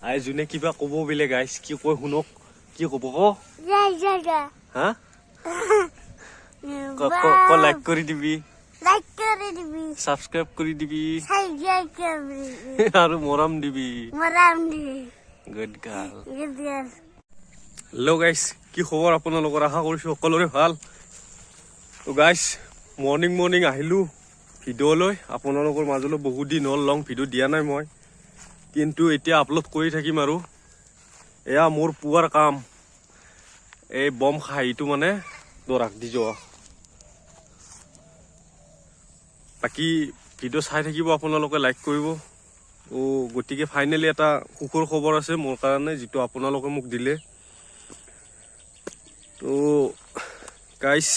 আই যোনে কিবা ক'ব বোলে গাইছ কি কয় শুনক কি ক'ব ক হা ক লাইক কৰি দিবি সাবস্ক্ৰাইব কৰি দিবি আৰু মৰম দিবি গুড গাৰ্ল হেল্ল' গাইছ কি খবৰ আপোনালোকৰ আশা কৰিছো সকলোৰে ভাল তো গাইছ মৰ্নিং আহিলো ভিডিঅ'লৈ আপোনালোকৰ মাজলৈ বহুত দিন হ'ল লং ভিডিঅ' দিয়া নাই মই কিন্তু এতিয়া আপলোড কৰি থাকিম আৰু এয়া মোৰ পুৱাৰ কাম এই বম খাইটো মানে দৰাক দি যোৱা বাকি ভিডিঅ' চাই থাকিব আপোনালোকে লাইক কৰিব ও গতিকে ফাইনেলি এটা সুখৰ খবৰ আছে মোৰ কাৰণে যেটো আপোনালোকে মোক দিলে তো গাইস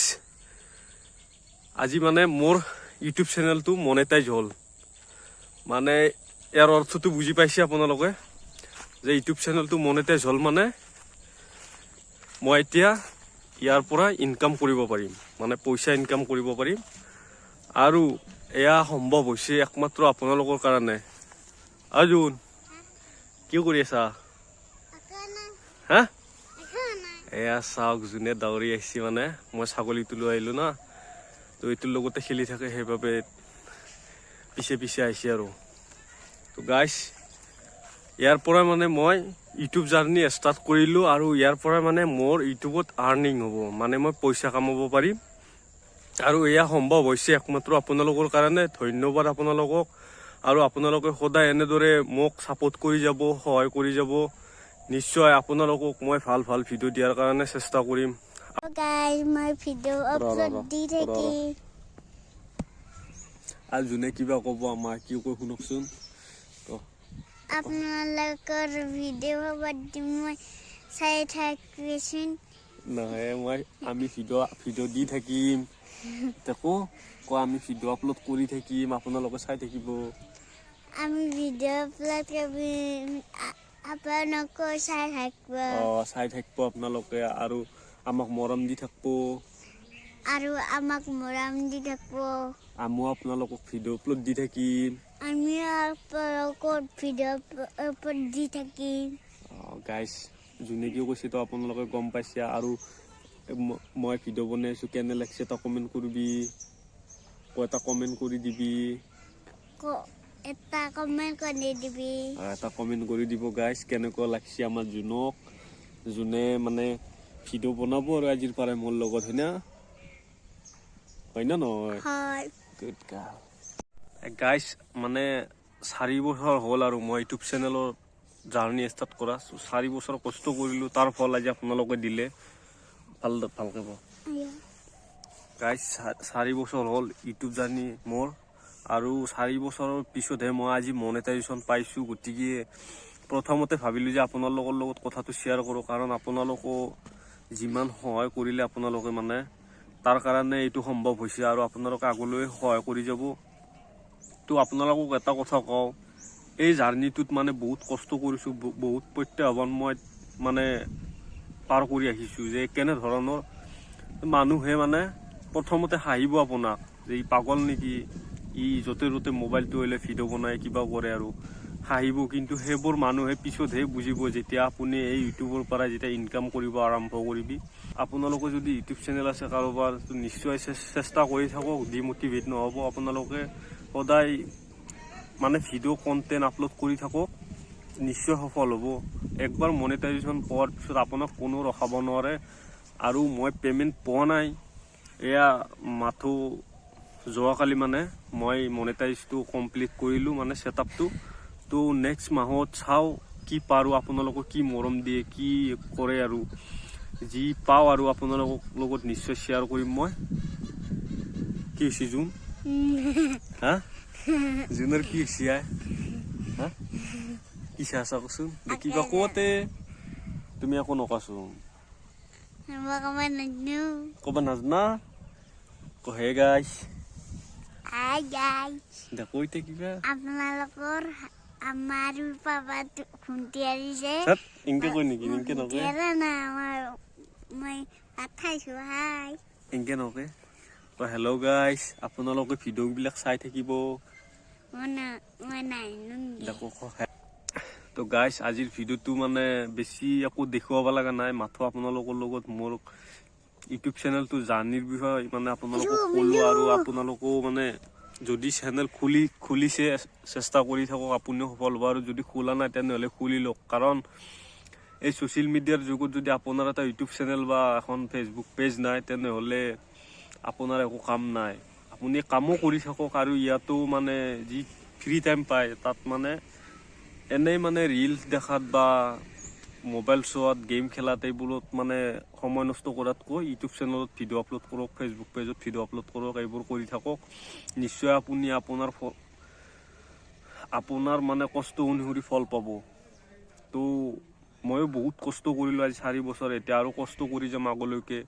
আজি মানে মোৰ ইউটিউব চেনেলটো মনেটাইজ হ'ল মানে ইয়াৰ অৰ্থটো বুজি পাইছে আপোনালোকে যে ইউটিউব চেনেলটো মনেটাইজ হ'ল মানে মই এতিয়া ইয়াৰ পৰা ইনকাম কৰিব পাৰিম মানে পইচা ইনকাম কৰিব পাৰিম আৰু এয়া সম্ভৱ হৈছে একমাত্ৰ আপোনালোকৰ কাৰণে আজুন কি কৰি আছা হা এয়া চাওক যোনে দৌৰি আহিছে মানে মই ছাগলীটো লৈ আহিলো না তো এইটোৰ লগতে খেলি থাকে সেইবাবে পিছে আহিছে আৰু তো গাইছ ইয়াৰ পৰা মানে মই ইউটিউব জাৰ্নি ষ্টাৰ্ট কৰিলো আৰু ইয়াৰ পৰা মানে মোৰ ইউটিউবত আৰ্নিং হ'ব মানে মই পইচা কামাব পাৰিম আৰু এয়া সম্ভৱ হৈছে একমাত্ৰ আপোনালোকৰ কাৰণে ধন্যবাদ আপোনালোকক আৰু আপোনালোকে সদায় এনেদৰে মোক সাপোৰ্ট কৰি যাব সহায় কৰি যাব নিশ্চয় আপোনালোকক মই ভাল ভিডিঅ' দিয়াৰ কাৰণে চেষ্টা কৰিম গাইস মই ভিডিঅ' আপলোড দি থাকি আৰু যোনে কিবা ক'ব আমাৰ কি কৈ শুনকচোন আপোনালোকৰ ভিডিঅ' মই চাই থাকিম নহয় আমি ভিডিঅ' দি থাকিম দেখো আমি ভিডিঅ' আপলোড কৰি থাকিম আপোনালোকে চাই থাকিব আমি ভিডিঅ' আপলোড কৰিম আপোনালোকে চাই থাকিব আপোনালোকে আৰু আমাক মৰম দি থাকিব আমি আপোনালোকক ভিডিঅ' আপলোড দি থাকিম গাইছ যোনে কি কৈছে তো আপোনালোকে গম পাইছে আৰু মই ভিডিঅ' বনাইছো কেনে লাগিছে এটা কমেন্ট কৰিবি এটা কমেন্ট কৰি দিবি এটা কমেন্ট কৰি দিব গাইছ কেনেকুৱা লাগিছে আমাৰ যোনে মানে ভিডিঅ' বনাব আৰু আজিৰ পৰা মোৰ লগত হয় না নহয় গুড গাৰ্ল গাইছ মানে 4 বছৰ হ'ল আৰু মই ইউটিউব চেনেলৰ জাৰ্নি ষ্টাৰ্ট কৰা 4 বছৰ কষ্ট কৰিলো তাৰ ফল আজি আপোনালোকে দিলে ভালকে গাইছ 4 বছৰ হ'ল ইউটিউব জাৰ্নি মোৰ আৰু 4 বছৰৰ পিছতহে মই আজি মনেটাইজেশ্যন পাইছো গতিকে প্ৰথমতে ভাবিলো যে আপোনালোকৰ লগত কথাটো শ্বেয়াৰ কৰো কাৰণ আপোনালোকো যিমান সহায় কৰিলে আপোনালোকে মানে তাৰ কাৰণে এইটো সম্ভৱ হৈছে আৰু আপোনালোকে আগলৈ সহায় কৰি যাব তো আপোনালোকক এটা কথা কওঁ এই জাৰ্নিটোত মানে বহুত কষ্ট কৰিছো বহুত প্ৰত্যাহ্বান মই মানে পাৰ কৰি আহিছো যে কেনে ধৰণৰ মানুহে মানে প্ৰথমতে হাঁহিব আপোনাক যে ই পাগল নেকি ই যতে যতে মোবাইলটো হ'লে ভিডিঅ' বনাই কিবা কৰে আৰু হাঁহিব কিন্তু সেইবোৰ মানুহে পিছতহে বুজিব যেতিয়া আপুনি এই ইউটিউবৰ পৰা যেতিয়া ইনকাম কৰিব আৰম্ভ কৰিবি আপোনালোকে যদি ইউটিউব চেনেল আছে কাৰোবাৰ নিশ্চয় চেষ্টা কৰি থাকক ডিমোটিভেট নহ'ব আপোনালোকে সদায় মানে ভিডিঅ' কণ্টেণ্ট আপলোড কৰি থাকক নিশ্চয় সফল হ'ব একবাৰ মনেটাইজেশ্যন পোৱাৰ পিছত আপোনাক কোনো ৰখাব নোৱাৰে আৰু মই পেমেণ্ট পোৱা নাই এয়া মাথো যোৱাকালি মানে মই মনেটাইজটো কমপ্লিট কৰিলো মানে সেটআপটো তো নেক্সট মাহত চাও কি পাৰো আপোনালোকক কি মৰম দিয়ে কি কৰে আৰু যি পাও আৰু আপোনালোকৰ লগত নিশ্চয় শ্বেয়াৰ কৰিম মই কি হৈছে জুন হা জুনৰ কি হৈছে হা কি চাইছা কচোন দেখিবা কওঁতে তুমি একো নকাচোন ক'ব নাজনা হে গাইছ দেখো এতিয়া কিবা আপোনালোকৰ আমাৰ পাপা খুন্তি আহিছে ইনকে কৈ নেকি ইনকে নকয় মই আঠাইছো হাই ইনকে নকয় হেল্ল' গাইছ আপোনালোকে ভিডিঅ'বিলাক চাই থাকিব দেখো তো গাইছ আজিৰ ভিডিঅ'টো মানে বেছি একো দেখুৱাব লগা নাই, মাথো আপোনালোকৰ লগত মোৰ ইউটিউব চেনেলটো জাৰ্নিৰ বিষয়ে মানে আপোনালোকক ক'লো, আৰু আপোনালোকেও মানে যদি চেনেল খুলিছে চেষ্টা কৰি থাকক, আপুনিও সফল হ'ব, আৰু যদি খোলা নাই তেনেহ'লে খুলি লওক। কাৰণ এই ছ'চিয়েল মিডিয়াৰ যুগত যদি আপোনাৰ এটা ইউটিউব চেনেল বা এখন ফেচবুক পেজ নাই তেনেহ'লে আপোনাৰ একো কাম নাই। আপুনি কামো কৰি থাকক, আৰু ইয়াতো মানে যি ফ্ৰী টাইম পায় তাত মানে এনেই মানে ৰিলছ দেখাত বা মোবাইল চোৱাত, গেম খেলাত এইবোৰত মানে সময় নষ্ট কৰাতকৈ ইউটিউব চেনেলত ভিডিঅ' আপলোড কৰক, ফেচবুক পেজত ভিডিঅ' আপলোড কৰক, এইবোৰ কৰি থাকক। নিশ্চয় আপুনি আপোনাৰ মানে কষ্ট অনুসৰি ফল পাব। তো ময়ো বহুত কষ্ট কৰিলোঁ আজি 4 বছৰ, এতিয়া আৰু কষ্ট কৰি যাম আগলৈকে।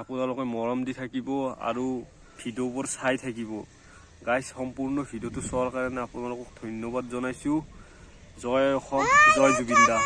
আপোনালোকে মৰম দি থাকিব আৰু ভিডিঅ'বোৰ চাই থাকিব। গাইজ, সম্পূৰ্ণ ভিডিঅ'টো চোৱাৰ কাৰণে আপোনালোকক ধন্যবাদ জনাইছোঁ। জয় অসম, জয় জুবিন দা।